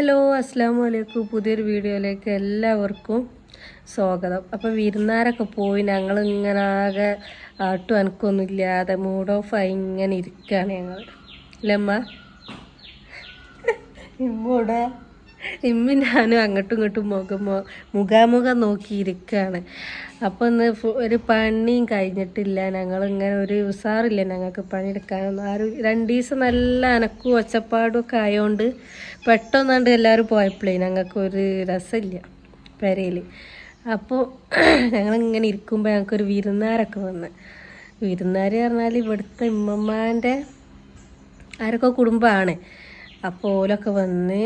Hello, അസ്സലാമു അലൈക്കും. പുതിയൊരു വീഡിയോയിലേക്ക് എല്ലാവർക്കും സ്വാഗതം. അപ്പോൾ വിരുന്നാരൊക്കെ പോയി ഞങ്ങളിങ്ങനെ ആകെ ആട്ടും അനക്കൊന്നുമില്ലാതെ മൂഡ് ഓഫായി ഇങ്ങനെ ഇരിക്കുകയാണ് ഞങ്ങൾ. അല്ലമ്മ? ഇമ്മൂടെ ഇമ്മി ഞാനും അങ്ങോട്ടും ഇങ്ങോട്ടും മുഖാമുഖം നോക്കിയിരിക്കുകയാണ്. അപ്പോൾ ഇന്ന് ഒരു പണിയും കഴിഞ്ഞിട്ടില്ല. ഞങ്ങളിങ്ങനെ ഒരു ഉസാറില്ല ഞങ്ങൾക്ക് പണിയെടുക്കാനൊന്നും. 2 ദിവസം നല്ല അനക്കും ഒച്ചപ്പാടും ഒക്കെ ആയതുകൊണ്ട് പെട്ടെന്നാണ്ട് എല്ലാവരും പോയപ്പോഴേ ഞങ്ങൾക്കൊരു രസമില്ല പെരയിൽ. അപ്പോൾ ഞങ്ങളിങ്ങനെ ഇരിക്കുമ്പോൾ ഞങ്ങൾക്കൊരു വിരുന്നാരൊക്കെ വന്ന്. വിരുന്നാർ പറഞ്ഞാൽ ഇവിടുത്തെ ഇമ്മമ്മാൻ്റെ ആരൊക്കെ കുടുംബമാണ്. അപ്പോൾ ഓലൊക്കെ വന്ന്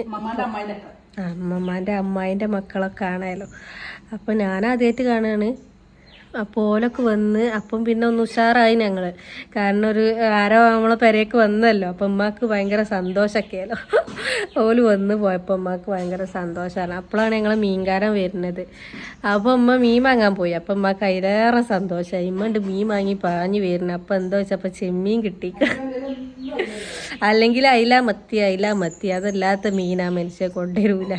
അമ്മമ്മേൻ്റെ അമ്മായിൻ്റെ മക്കളൊക്കെ ആണല്ലോ. അപ്പോൾ ഞാനാദ്യമായിട്ട് കാണുകയാണ്. അപ്പോൾ ഓലൊക്കെ വന്ന് അപ്പം പിന്നെ ഒന്ന് ഉഷാറായി ഞങ്ങൾ. കാരണം ആരോ നമ്മളെ പെരേക്ക് വന്നല്ലോ. അപ്പം ഉമ്മാക്ക് ഭയങ്കര സന്തോഷമൊക്കെയല്ലോ. ഓല് വന്ന് പോയപ്പോൾ ഉമ്മാക്ക് ഭയങ്കര സന്തോഷമാണ്. അപ്പോഴാണ് ഞങ്ങൾ മീൻകാരൻ വരുന്നത്. അപ്പോൾ ഉമ്മ മീൻ വാങ്ങാൻ പോയി. അപ്പം ഉമ്മാക്ക് അതിലേറെ സന്തോഷമായി. ഉമ്മണ്ട് മീൻ വാങ്ങി പാഞ്ഞ് വരുന്നത്. അപ്പം എന്താ വെച്ചപ്പോൾ ചെമ്മീൻ കിട്ടി. അല്ലെങ്കിൽ അയില മത്തി അതല്ലാത്ത മീനാ മനുഷ്യ കൊണ്ടുവരൂല.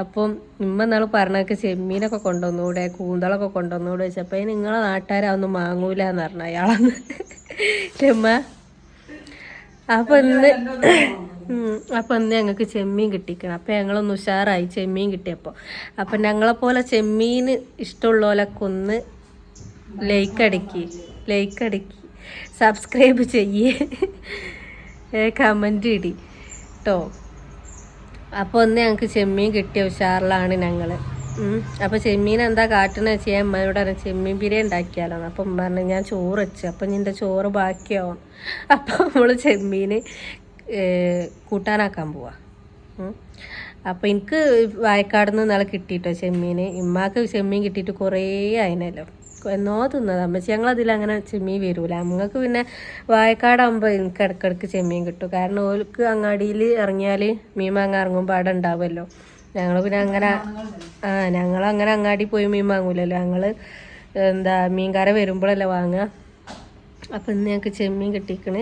അപ്പം ഉമ്മ നാൾ പറഞ്ഞൊക്കെ ചെമ്മീനൊക്കെ കൊണ്ടുവന്നൂടെ, കൂന്തളൊക്കെ കൊണ്ടുവന്നൂടെ വെച്ചപ്പോൾ നിങ്ങളെ നാട്ടുകാരൊന്നും വാങ്ങൂല എന്ന് പറഞ്ഞു അയാളന്ന്. ചെമ്മ അപ്പം ഇന്ന് ഞങ്ങൾക്ക് ചെമ്മീൻ കിട്ടിക്കണം. അപ്പം ഞങ്ങളൊന്ന് ഉഷാറായി ചെമ്മീൻ കിട്ടിയപ്പോൾ. അപ്പം ഞങ്ങളെപ്പോലെ ചെമ്മീൻ ഇഷ്ടമുള്ളവരൊക്കെ ഒന്ന് ലൈക്ക് അടിക്കി സബ്സ്ക്രൈബ് ചെയ്യേ, കമൻറ്റ് ഇടി കേട്ടോ. അപ്പോൾ ഒന്ന് ഞങ്ങൾക്ക് ചെമ്മീൻ കിട്ടിയ ഉഷാറിലാണ് ഞങ്ങൾ. അപ്പോൾ ചെമ്മീൻ എന്താ കാട്ടണമെന്ന് വെച്ചാൽ അമ്മയോട് പറഞ്ഞു ചെമ്മീൻ ബിരിയാണി ഉണ്ടാക്കിയാലോ. അപ്പം പറഞ്ഞു ഞാൻ ചോറ് വെച്ചു. അപ്പം നിൻ്റെ ചോറ് ബാക്കിയാവും. അപ്പോൾ നമ്മൾ ചെമ്മീൻ കൂട്ടാനാക്കാൻ പോവാ. അപ്പോൾ എനിക്ക് വായക്കാട് നിന്ന് നാളെ കിട്ടിയിട്ടോ ചെമ്മീൻ. ഇമ്മാക്ക് ചെമ്മീൻ കിട്ടിയിട്ട് കുറേ ആയിനല്ലോ, എന്നോ തിന്നത്. അമ്മച്ചി ഞങ്ങളതിലങ്ങനെ ചെമ്മീൻ വരൂല. അമ്മക്ക് പിന്നെ വായക്കാടാകുമ്പോൾ എനിക്ക് ഇടയ്ക്കിടയ്ക്ക് ചെമ്മീൻ കിട്ടും. കാരണം ഓൾക്ക് അങ്ങാടിയിൽ ഇറങ്ങിയാൽ മീൻ വാങ്ങാൻ ഇറങ്ങുമ്പോൾ അവിടെ ഉണ്ടാവുമല്ലോ. ഞങ്ങൾ പിന്നെ ഞങ്ങളങ്ങനെ അങ്ങാടി പോയി മീൻ വാങ്ങൂലല്ലോ. ഞങ്ങൾ മീൻകാരെ വരുമ്പോഴല്ലേ വാങ്ങുക. അപ്പം ഇന്ന് ഞങ്ങൾക്ക് ചെമ്മീൻ കിട്ടിക്കണ്.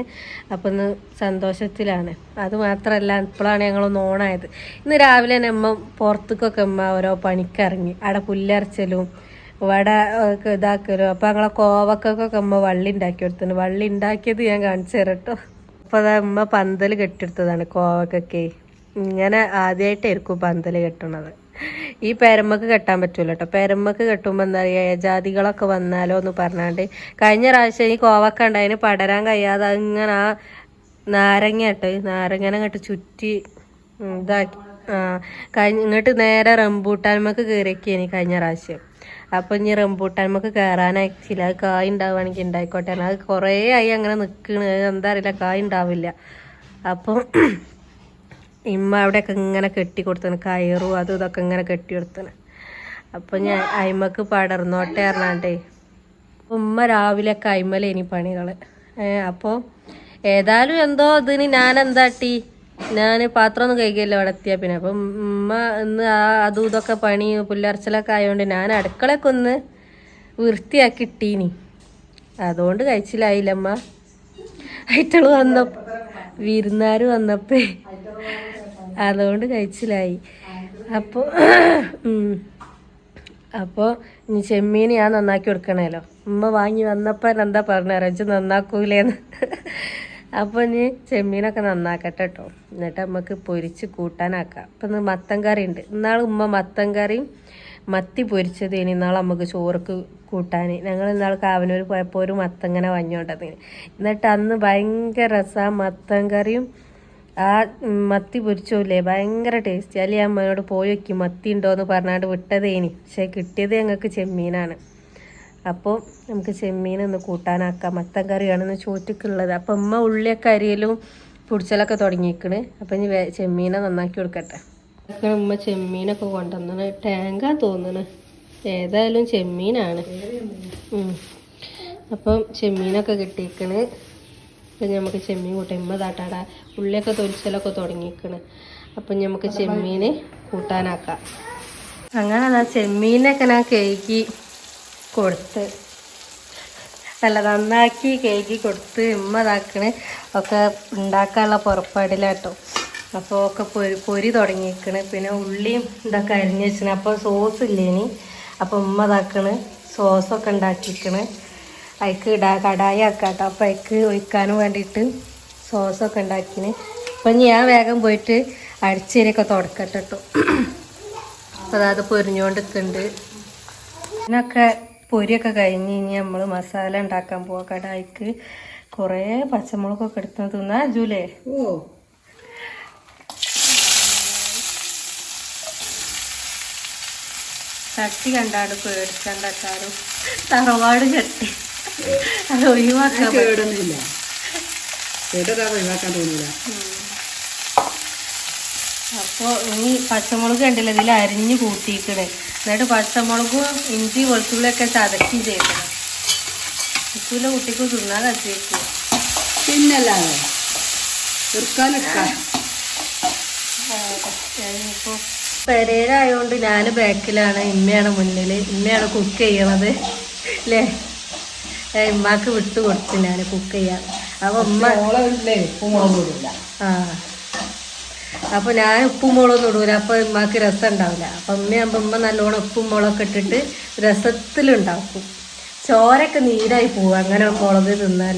അപ്പം ഇന്ന് സന്തോഷത്തിലാണ്. അത് മാത്രമല്ല ഇപ്പോഴാണ് ഞങ്ങളൊന്ന് ഓണായത്. ഇന്ന് രാവിലെ തന്നെ അമ്മ പുറത്തേക്കൊക്കെ ഓരോ പണിക്കിറങ്ങി. അവിടെ പുല്ലരച്ചലും വട ഇതാക്കലും. അപ്പം ഞങ്ങളെ കോവക്കൊക്കെ അമ്മ വള്ളി ഉണ്ടാക്കി കൊടുത്തിന്. വള്ളി ഉണ്ടാക്കിയത് ഞാൻ കാണിച്ചു തരാം കേട്ടോ. അപ്പോൾ അത് അമ്മ പന്തൽ കെട്ടിയെടുത്തതാണ് കോവക്കൊക്കെ. ഇങ്ങനെ ആദ്യമായിട്ടായിരിക്കും പന്തൽ കെട്ടണത്. ഈ പെരമ്മക്ക് കെട്ടാൻ പറ്റൂല കേട്ടോ. പെരമ്മക്ക് കെട്ടുമ്പോൾ എന്താ പറയുക, ജാതികളൊക്കെ വന്നാലോ എന്ന് പറഞ്ഞാണ്ട് കഴിഞ്ഞ പ്രാവശ്യം ഈ കോവക്ക ഉണ്ടായതിന് പടരാൻ കഴിയാതെ ഇങ്ങനെ ആ നാരങ്ങനെ അങ്ങോട്ട് ചുറ്റി ഇതാക്കി ഇങ്ങോട്ട് നേരെ റംബൂട്ടാൻമക്ക് കയറിയൊക്കെയാണ് കഴിഞ്ഞ പ്രാവശ്യം. അപ്പം ഇനി റംബൂട്ടാൻമക്ക് കയറാനായിട്ടില്ല. അത് കായ് ഉണ്ടാവുകയാണെങ്കിൽ ഉണ്ടായിക്കോട്ടെ. അത് കുറേ ആയി അങ്ങനെ നിൽക്കണ്. എന്താ അറിയില്ല, കായ് ഉണ്ടാവില്ല. അപ്പം ഇമ്മ അവിടെയൊക്കെ ഇങ്ങനെ കെട്ടി കൊടുത്തന്, കയറും അതും ഇതൊക്കെ ഇങ്ങനെ കെട്ടി കൊടുത്തന്. അപ്പം ഞാൻ അയിമക്ക് പടർന്നോട്ടെ പറഞ്ഞാണ്ടേ ഉമ്മ രാവിലെയൊക്കെ അയിമലേനി പണികൾ. അപ്പോൾ ഏതായാലും എന്തോ ഇതിന് ഞാൻ പാത്രമൊന്നും കഴിക്കില്ല അവിടെ എത്തിയാൽ പിന്നെ. അപ്പം ഉമ്മ ഇന്ന് അതും ഇതൊക്കെ പണി പുല്ലറച്ചിലൊക്കെ ആയതുകൊണ്ട് ഞാൻ അടുക്കളയൊക്കെ ഒന്ന് വൃത്തിയാക്കി ഇട്ടീനി. അതുകൊണ്ട് കഴിച്ചില്ലായില്ലമ്മ. ഐറ്റള് വിരുന്നാർ വന്നപ്പോ അതുകൊണ്ട് കഴിച്ചില്ലായി. അപ്പോൾ ഇനി ചെമ്മീൻ ഞാൻ നന്നാക്കി കൊടുക്കണമല്ലോ. ഉമ്മ വാങ്ങി വന്നപ്പോൾ എന്താ പറഞ്ഞ രജ് നന്നാക്കൂലേന്ന്. അപ്പോൾ ഇനി ചെമ്മീനൊക്കെ നന്നാക്കട്ടെ കേട്ടോ. എന്നിട്ട് നമുക്ക് പൊരിച്ച് കൂട്ടാനാക്കാം. അപ്പം ഇന്ന് മത്തൻ കറി ഉണ്ട്. ഇന്നാൾ ഉമ്മ മത്തൻ കറിയും മത്തി പൊരിച്ചത് ഇന്നാൾ നമുക്ക് ചോർക്ക് കൂട്ടാൻ. ഞങ്ങൾ ഇന്നാൾ കാവനൂർ പോയപ്പോൾ ഒരു മത്തങ്ങനെ വാങ്ങിയോണ്ടതിന്. എന്നിട്ട് അന്ന് ഭയങ്കര രസമാണ് മത്തൻ കറിയും ആ മത്തി പൊരിച്ചോല്ലേ, ഭയങ്കര ടേസ്റ്റ്. അല്ലെങ്കിൽ അമ്മയോട് പോയി വയ്ക്കും മത്തി ഉണ്ടോയെന്ന് പറഞ്ഞാണ്ട് വിട്ടതേനി. പക്ഷേ കിട്ടിയത് ഞങ്ങൾക്ക് ചെമ്മീനാണ്. അപ്പോൾ നമുക്ക് ചെമ്മീനൊന്ന് കൂട്ടാനാക്കാം. മത്തൻ കറിയാണെന്ന് ചോറ്റിക്കുള്ളത്. അപ്പം ഉമ്മ ഉള്ളിയൊക്കെ അരിയലും പൊടിച്ചലൊക്കെ തുടങ്ങിയിരിക്കണ്. അപ്പം ഇനി ചെമ്മീനെ നന്നാക്കി കൊടുക്കട്ടെ. ഉമ്മ ചെമ്മീനൊക്കെ കൊണ്ടുവന്നാണ്. ടാങ്കാ തോന്നണ്, ഏതായാലും ചെമ്മീനാണ്. അപ്പം ചെമ്മീനൊക്കെ കിട്ടിയിരിക്കണ്. അപ്പം നമുക്ക് ചെമ്മീൻ കൂട്ടാം. ഉമ്മ താട്ടാടാ ഉള്ളിയൊക്കെ തൊലിച്ചലൊക്കെ തുടങ്ങിയിരിക്കണ്. അപ്പം നമുക്ക് ചെമ്മീൻ കൂട്ടാനാക്കാം. അങ്ങനെ അതാ ചെമ്മീനൊക്കെ ഞാൻ കേക്ക് കൊടുത്ത് നല്ല നന്നാക്കി കേക്ക് കൊടുത്ത് ഉമ്മ ഇതാക്കണ് ഒക്കെ ഉണ്ടാക്കാനുള്ള പുറപ്പാടിലാട്ടോ. അപ്പോൾ ഒക്കെ പൊരി തുടങ്ങിയിരിക്കണ്. പിന്നെ ഉള്ളിയും ഇതൊക്കെ അരിഞ്ഞ് വെച്ചിന്. അപ്പോൾ സോസ് ഇല്ലേനി. അപ്പോൾ ഉമ്മ ഇതാക്കണ് സോസൊക്കെ ഉണ്ടാക്കിയിരിക്കണ്. അതിക്ക് കടായി ആക്കാട്ടോ. അപ്പോൾ അതിക്ക് ഒഴിക്കാനും വേണ്ടിയിട്ട് സോസൊക്കെ ഉണ്ടാക്കിന്. അപ്പം ഞാൻ വേഗം പോയിട്ട് അടിച്ചേരിയൊക്കെ തുടക്കട്ടെ കേട്ടോ. അപ്പോൾ അത് പൊരിഞ്ഞുകൊണ്ടിരിക്കുന്നുണ്ട്. ഇതിനൊക്കെ പൊരിയൊക്കെ കഴിഞ്ഞ് ഇനി നമ്മൾ മസാല ഉണ്ടാക്കാൻ പോവാം. കടായിക്ക് കുറേ പച്ചമുളകൊക്കെ എടുത്ത് തിന്നാ ജൂലേ. ചട്ടി കണ്ടാട് പേടിച്ചണ്ടാക്കാരും തറവാട് ചട്ടി അത് ഒഴിവാക്കാൻ തോന്നില്ല. അപ്പോൾ ഇനി പച്ചമുളക് കണ്ടില്ല ഇതിൽ അരിഞ്ഞ് കൂട്ടിയിക്കണേ. എന്നിട്ട് പച്ചമുളകും ഇഞ്ചി വെളുത്തുള്ളിയൊക്കെ ചതക്കി ചെയ്തത് ഉപ്പിലെ കുട്ടിക്ക് തിന്നാൻ കത്തിയേക്ക്. പിന്നല്ലാതെ ഇപ്പോൾ പെരേരായതുകൊണ്ട് ഞാൻ ബാക്കിലാണ്, ഇമ്മയാണ് മുന്നിൽ. ഇമ്മയാണ് കുക്ക് ചെയ്യണത് അല്ലേ. ഇമ്മക്ക് വിട്ടു കൊടുത്തു ഞാൻ കുക്ക് ചെയ്യാൻ. അപ്പോൾ ഉമ്മ അപ്പോൾ ഞാൻ ഉപ്പും മുളകൊന്നും ഇടൂല. അപ്പോൾ ഉമ്മക്ക് രസം ഉണ്ടാവില്ല. അപ്പം ഉമ്മയാകുമ്പോൾ ഉമ്മ നല്ലോണം ഉപ്പും മുളകൊക്കെ ഇട്ടിട്ട് രസത്തിലുണ്ടാക്കും. ചോരൊക്കെ നീരായി പോവും അങ്ങനെ മുളക് തിന്നാൽ.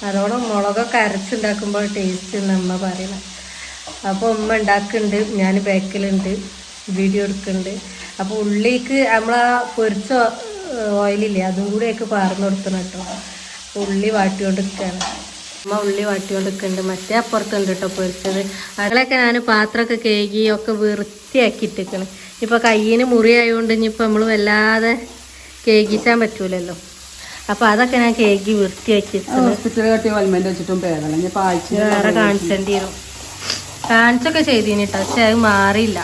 നല്ലോണം മുളകൊക്കെ അരച്ചുണ്ടാക്കുമ്പോൾ ടേസ്റ്റ് ഉണ്ട് അമ്മ പറയണത്. അപ്പോൾ ഉമ്മ ഉണ്ടാക്കുന്നുണ്ട്, ഞാൻ ബാക്കിലുണ്ട് വീഡിയോ എടുക്കുന്നുണ്ട്. അപ്പോൾ ഉള്ളിക്ക് നമ്മളാ പൊരിച്ച ഓയിലില്ലേ അതും കൂടെയൊക്കെ പാർന്ന് കൊടുക്കണം കേട്ടോ. ഉള്ളി വാട്ടിക്കൊണ്ടിരിക്കുകയാണ് അമ്മ. ഉള്ളി വാട്ടിക്കൊണ്ടിരിക്കുന്നുണ്ട്. മറ്റേ അപ്പുറത്തുണ്ട് കേട്ടോ പൊരിച്ചത്. അതിലൊക്കെ ഞാൻ പാത്രമൊക്കെ കഴുകി ഒക്കെ വൃത്തിയാക്കിയിട്ടിരിക്കണം. ഇപ്പോൾ കയ്യിന് മുറിയായതുകൊണ്ട് ഇനിയിപ്പോൾ നമ്മൾ വല്ലാതെ കേകിച്ചാൻ പറ്റൂലല്ലോ. അപ്പോൾ അതൊക്കെ ഞാൻ കേക്ക് വൃത്തിയാക്കി വേറെ കാണിച്ചേണ്ടി വരും. കാണിച്ചൊക്കെ ചെയ്തിന് കേട്ടോ, പക്ഷെ അത് മാറിയില്ല.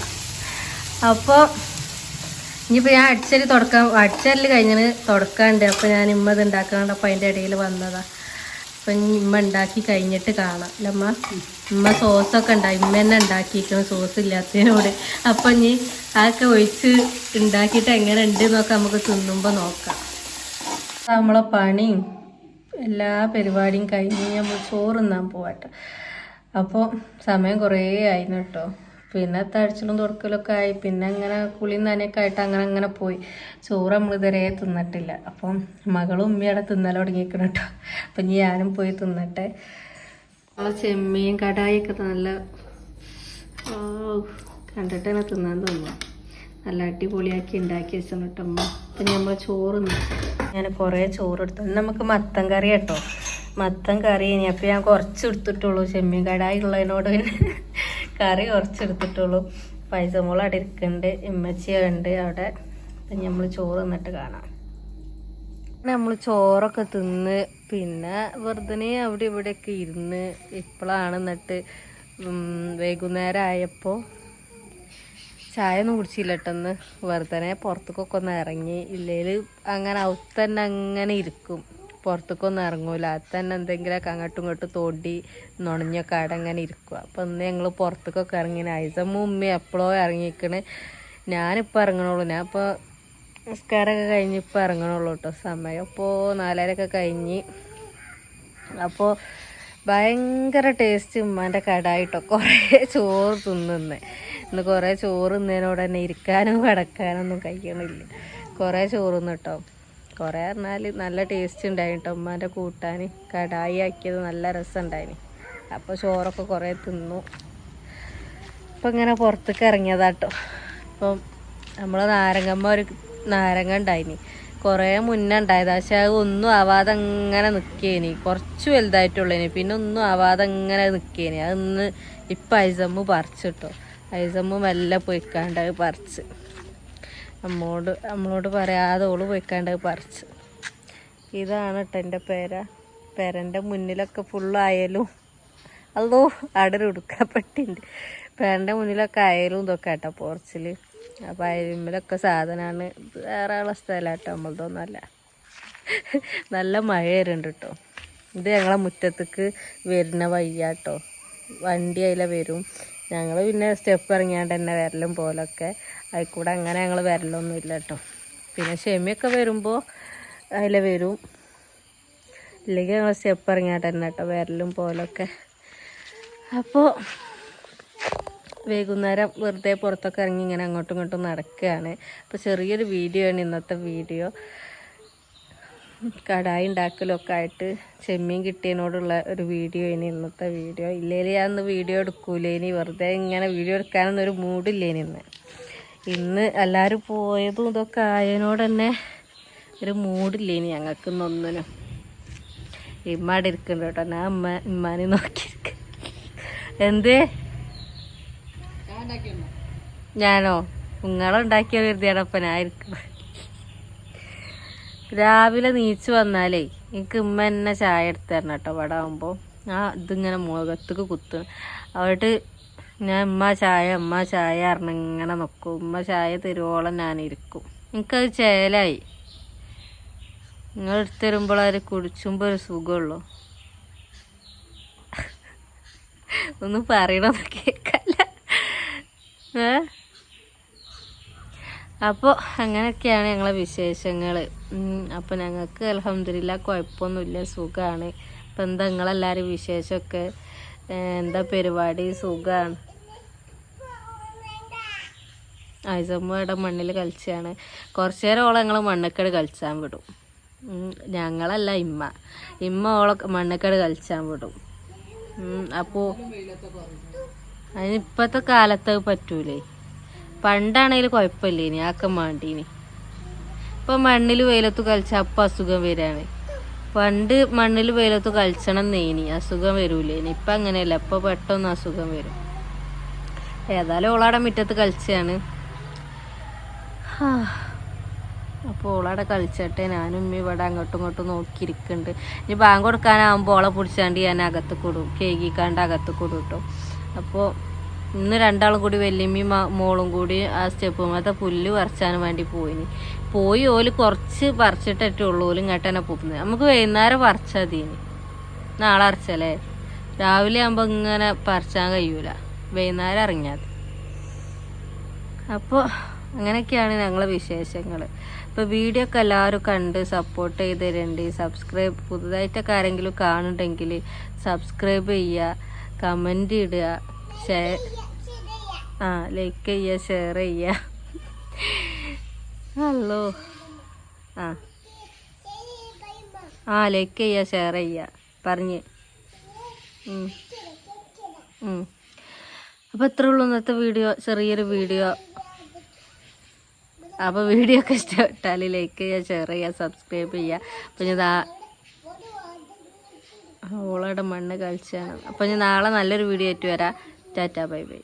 അപ്പോൾ ഇനിയിപ്പോൾ ഞാൻ അടിച്ചല് കഴിഞ്ഞാൽ തുടക്കാണ്ട്. അപ്പോൾ ഞാൻ ഇമ്മ ഇത് ഉണ്ടാക്കാണ്ട്. അപ്പോൾ അതിൻ്റെ ഇടയിൽ വന്നതാണ്. അപ്പം ഇനി ഇമ്മ ഉണ്ടാക്കി കഴിഞ്ഞിട്ട് കാണാം അല്ല അമ്മ. ഇമ്മ സോസൊക്കെ ഇമ്മ തന്നെ ഉണ്ടാക്കിയിരിക്കണം സോസ് ഇല്ലാത്തതിനോട്. അപ്പം ഇനി അതൊക്കെ ഒഴിച്ച് ഉണ്ടാക്കിയിട്ട് എങ്ങനെ ഉണ്ട് എന്നൊക്കെ നമുക്ക് തിന്നുമ്പോൾ നോക്കാം. നമ്മളെ പണിയും എല്ലാ പരിപാടിയും കഴിഞ്ഞ് നമ്മൾ ചോറ് തിന്നാൻ പോവാട്ടോ. അപ്പോൾ സമയം കുറേ ആയിരുന്നു കേട്ടോ. പിന്നെ തഴിച്ചിലും തുറക്കലൊക്കെ ആയി. പിന്നെ അങ്ങനെ കുളിയും നനയൊക്കെ ആയിട്ട് അങ്ങനെ പോയി. ചോറ് നമ്മൾ ഇതുവരെ തിന്നിട്ടില്ല. അപ്പം മകളും ഉമ്മയുടെ തിന്നൽ തുടങ്ങിയിരിക്കണം കേട്ടോ. അപ്പം ഞാനും പോയി തിന്നട്ടെ. നമ്മളെ ചെമ്മീൻ കടായിയൊക്കെ നല്ല കണ്ടിട്ട് തന്നെ തിന്നാൻ തോന്നുന്നു. നല്ല അടിപൊളിയാക്കി ഉണ്ടാക്കി വെച്ചാൽ കേട്ടോ അമ്മ. അപ്പം നമ്മൾ ചോറ് ഞാൻ കുറേ ചോറ് എടുത്തു. നമുക്ക് മത്തൻ കറി കേട്ടോ. മത്തൻ കറി ഇനി അപ്പം ഞാൻ കുറച്ച് എടുത്തിട്ടുള്ളൂ. ചെമ്മീൻ കടായി ഉള്ളതിനോട് പിന്നെ കറി കുറച്ചെടുത്തിട്ടുള്ളൂ. പൈസമോൾ അവിടെ ഇരിക്കുന്നുണ്ട്, ഇമ്മച്ചിയുണ്ട് അവിടെ. അപ്പം നമ്മൾ ചോറ് തിന്നിട്ട് കാണാം. നമ്മൾ ചോറൊക്കെ തിന്ന് പിന്നെ വെറുതെ അവിടെ ഇവിടെയൊക്കെ ഇരുന്ന് ഇപ്പോഴാണ് എന്നിട്ട് വൈകുന്നേരം ആയപ്പോൾ ചായ ഒന്നും കുടിച്ചില്ല കേട്ടൊന്ന്. വെറുതെ പുറത്തേക്കൊക്കെ ഒന്ന് ഇറങ്ങി. ഇല്ലെങ്കിൽ അങ്ങനെ അവിടെ തന്നെ അങ്ങനെ ഇരിക്കും. പുറത്തേക്കൊന്നും ഇറങ്ങൂല. അത് തന്നെ എന്തെങ്കിലുമൊക്കെ അങ്ങോട്ടും ഇങ്ങോട്ടും തോണ്ടി നുണഞ്ഞൊക്കെ അവിടെ അങ്ങനെ ഇരിക്കുക. അപ്പോൾ ഇന്ന് ഞങ്ങൾ പുറത്തേക്കൊക്കെ ഇറങ്ങിന്. ഐസമ്മ ഉമ്മ എപ്പോഴോ ഇറങ്ങിക്കണ്. ഞാനിപ്പോൾ ഇറങ്ങണുള്ളൂ. ഞാൻ ഇപ്പോൾ നിസ്കാരമൊക്കെ കഴിഞ്ഞ് ഇപ്പോൾ ഇറങ്ങണുള്ളൂ കേട്ടോ. സമയം ഇപ്പോൾ 4:30 കഴിഞ്ഞ്. അപ്പോൾ ഭയങ്കര ടേസ്റ്റ് ഉമ്മാൻ്റെ കടായിട്ടോ. കുറേ ചോറ് തിന്നുന്നേ. ഇന്ന് കുറേ ചോറ് തിന്നതിനോട് തന്നെ ഇരിക്കാനും കിടക്കാനൊന്നും കഴിയണില്ല. കുറേ ചോറ് തിന്നു കേട്ടോ. കുറേ പറഞ്ഞാൽ നല്ല ടേസ്റ്റ് ഉണ്ടായിന് കേട്ടോ. ഉമ്മാൻ്റെ കൂട്ടാൻ കടായി ആക്കിയത് നല്ല രസം ഉണ്ടായിന്. അപ്പോൾ ചോറൊക്കെ കുറേ തിന്നു. അപ്പം ഇങ്ങനെ പുറത്തേക്ക് ഇറങ്ങിയതാട്ടോ. അപ്പം നമ്മൾ നാരങ്ങ ഉണ്ടായിനി. കുറേ മുന്നേ ഉണ്ടായത്. പക്ഷെ അത് ഒന്നും ആവാതെ അങ്ങനെ നിൽക്കേനി. കുറച്ച് വലുതായിട്ടുള്ളേനി. പിന്നെ ഒന്നും ആവാതെ അങ്ങനെ നിൽക്കേനി. അതൊന്ന് ഇപ്പം ഐസമ്മ് പറിച്ചു കേട്ടോ. ഐസമ്മ് മെല്ലെ പൊയ്ക്കാണ്ട് അത് പറിച്ച് നമ്മളോട് പറയാതെ ഓള് പോയിക്കാണ്ട് പറിച്ച്. ഇതാണ് കേട്ടോ എൻ്റെ പെരൻ്റെ മുന്നിലൊക്കെ ഫുള്ളായാലും അതോ അവിടെ ഉടുക്കപ്പെട്ടിണ്ട്. പെരൻ്റെ മുന്നിലൊക്കെ ആയാലും ഇതൊക്കെ കേട്ടോ പോർച്ചിൽ. അപ്പം അയലുമ്മിലൊക്കെ സാധനമാണ്. വേറെ ഉള്ള സ്ഥലം കേട്ടോ, നമ്മളതൊന്നുമല്ല. നല്ല മഴ വരുന്നുണ്ട് കേട്ടോ. ഇത് ഞങ്ങളെ മുറ്റത്തേക്ക് വരുന്ന വഴിയാട്ടോ. വണ്ടി അതിലെ വരും. ഞങ്ങൾ പിന്നെ സ്റ്റെപ്പ് ഇറങ്ങിയാണ്ട് തന്നെ വരലും പോലൊക്കെ അതിൽക്കൂടെ അങ്ങനെ ഞങ്ങൾ വരലൊന്നുമില്ല കേട്ടോ. പിന്നെ ഷെമിയൊക്കെ വരുമ്പോൾ അതിലെ വരും. ഇല്ലെങ്കിൽ ഞങ്ങൾ സ്റ്റെപ്പ് ഇറങ്ങിയാട്ട് തന്നെ കേട്ടോ വരലും പോലൊക്കെ. അപ്പോൾ വൈകുന്നേരം വെറുതെ പുറത്തൊക്കെ ഇറങ്ങി ഇങ്ങനെ അങ്ങോട്ടും ഇങ്ങോട്ടും നടക്കുകയാണ്. അപ്പോൾ ചെറിയൊരു വീഡിയോ ആണ് ഇന്നത്തെ വീഡിയോ. കടായി ഉണ്ടാക്കലൊക്കെ ആയിട്ട് ചെമ്മീൻ കിട്ടിയതിനോടുള്ള ഒരു വീഡിയോ ഇനി ഇന്നത്തെ വീഡിയോ. ഇല്ലെങ്കിൽ ഞാൻ ഇന്ന് വീഡിയോ എടുക്കൂലേനി, വെറുതെ ഇങ്ങനെ വീഡിയോ എടുക്കാനൊന്നും ഒരു മൂഡില്ലേനി ഇന്ന് എല്ലാവരും പോയതും ഇതൊക്കെ ആയതിനോട് തന്നെ ഒരു മൂഡില്ലേനി ഞങ്ങൾക്ക് ഇന്നൊന്നിനും. ഇമ്മാടെ ഇരിക്കുന്നുണ്ട് കേട്ടോ, ഞാൻ ഇമ്മാനെ നോക്കിയിരിക്ക. എന്തേ ഞാനോ നിങ്ങളുണ്ടാക്കിയ കരുതിയാടപ്പം ഞാൻ ഇരിക്കുന്നത്. രാവിലെ നീച്ച് വന്നാലേ എനിക്ക് ഉമ്മ എന്നെ ചായ എടുത്ത് തരണം കേട്ടോ. ഇവിടെ ആകുമ്പോൾ ഇതിങ്ങനെ മുഖത്തേക്ക് കുത്തും. അവിടെ ഞാൻ ഉമ്മ ചായ അറിഞ്ഞ ഇങ്ങനെ നോക്കും. ഉമ്മ ചായ തരുവോളം ഞാനിരിക്കും. എനിക്കത് ചേലായി. നിങ്ങൾ എടുത്ത് തരുമ്പോൾ അവർ കുടിച്ചുമ്പോൾ ഒരു സുഖമുള്ളൂ. ഒന്നും പറയണമെന്ന് കേൾക്കല്ല. അപ്പോൾ അങ്ങനെയൊക്കെയാണ് ഞങ്ങളെ വിശേഷങ്ങൾ. അപ്പോൾ ഞങ്ങൾക്ക് അൽഹംദുലില്ലാ കുഴപ്പമൊന്നുമില്ല, സുഖമാണ്. അപ്പോൾ എന്താ നിങ്ങളെല്ലാവരും വിശേഷമൊക്കെ? എന്താ പരിപാടി? സുഖമാണ്. ആയിസമ്മ ഇവിടെ മണ്ണിൽ കളിച്ചാണ്. കുറച്ച് നേരം ഓളെ ഞങ്ങൾ മണ്ണക്കട് കളിച്ചാൻ വിടും. ഞങ്ങളല്ല ഇമ്മ ഓളെ മണ്ണക്കട് കളിച്ചാൻ വിടും. അപ്പോൾ അതിന് ഇപ്പോഴത്തെ കാലത്ത് പറ്റൂലേ. പണ്ടാണെങ്കിൽ കുഴപ്പമില്ലേ, ഇനി ആക്കം മാണ്ടീനി. ഇപ്പം മണ്ണിൽ വെയിലത്ത് കളിച്ചാൽ അപ്പം അസുഖം വരികയാണ്. പണ്ട് മണ്ണിൽ വെയിലത്ത് കളിച്ചണം നേനി അസുഖം വരൂലേനി. ഇപ്പം അങ്ങനെയല്ല, ഇപ്പം പെട്ടെന്ന് അസുഖം വരും. ഏതായാലും ഓളാടെ മുറ്റത്ത് കളിച്ചാണ്. അപ്പോൾ ഓളാടെ കളിച്ചട്ടെ. ഞാനും ഇവിടെ അങ്ങോട്ടും ഇങ്ങോട്ടും നോക്കിയിരിക്കുന്നുണ്ട്. ഇനി ബാങ്ക് കൊടുക്കാനാകുമ്പോൾ ഓളെ പിടിച്ചാണ്ട് ഞാൻ അകത്ത് കൊടും, കേകിക്കാണ്ട് അകത്ത് കൊടും കേട്ടോ. അപ്പോൾ ഇന്ന് രണ്ടാളും കൂടി വല്യമ്മയും മോളും കൂടി ആ സ്റ്റെപ്പുമത്തെ പുല്ല് പറിച്ചാനും വേണ്ടി പോയി ഓല് കുറച്ച് പറിച്ചിട്ടുള്ളൂ. ഓലും ഇങ്ങോട്ട് തന്നെ പോകുന്നത്. നമുക്ക് വൈകുന്നേരം പറിച്ചാൽ തീനി, നാളെ അരച്ചല്ലേ. രാവിലെ ആകുമ്പോൾ ഇങ്ങനെ പറിച്ചാൻ കഴിയൂല, വൈകുന്നേരം ഇറങ്ങിയാൽ. അപ്പോൾ അങ്ങനെയൊക്കെയാണ് ഞങ്ങളെ വിശേഷങ്ങൾ. അപ്പോൾ വീഡിയോ ഒക്കെ എല്ലാവരും കണ്ട് സപ്പോർട്ട് ചെയ്ത് തരണ്ട്. പുതുതായിട്ടൊക്കെ ആരെങ്കിലും കാണുന്നുണ്ടെങ്കിൽ സബ്സ്ക്രൈബ് ചെയ്യുക, കമൻറ്റ് ഇടുക, ലൈക്ക് ചെയ്യുക, ഷെയർ ചെയ്യുക. ഹലോ ലൈക്ക് ചെയ്യുക, ഷെയർ ചെയ്യുക പറഞ്ഞ്. അപ്പോൾ ഇത്രേ ഉള്ളൂ ഇന്നത്തെ വീഡിയോ, ചെറിയൊരു വീഡിയോ. അപ്പോൾ വീഡിയോ ഒക്കെ ഇഷ്ടപ്പെട്ടാൽ ലൈക്ക് ചെയ്യുക, ഷെയർ ചെയ്യുക, സബ്സ്ക്രൈബ് ചെയ്യുക. അപ്പോൾ ഞാൻ ഓളയുടെ മണ്ണ് കളിച്ചാണ്. അപ്പോൾ ഞാൻ നാളെ നല്ലൊരു വീഡിയോ ആയിട്ട് വരാം. Tata bye bye.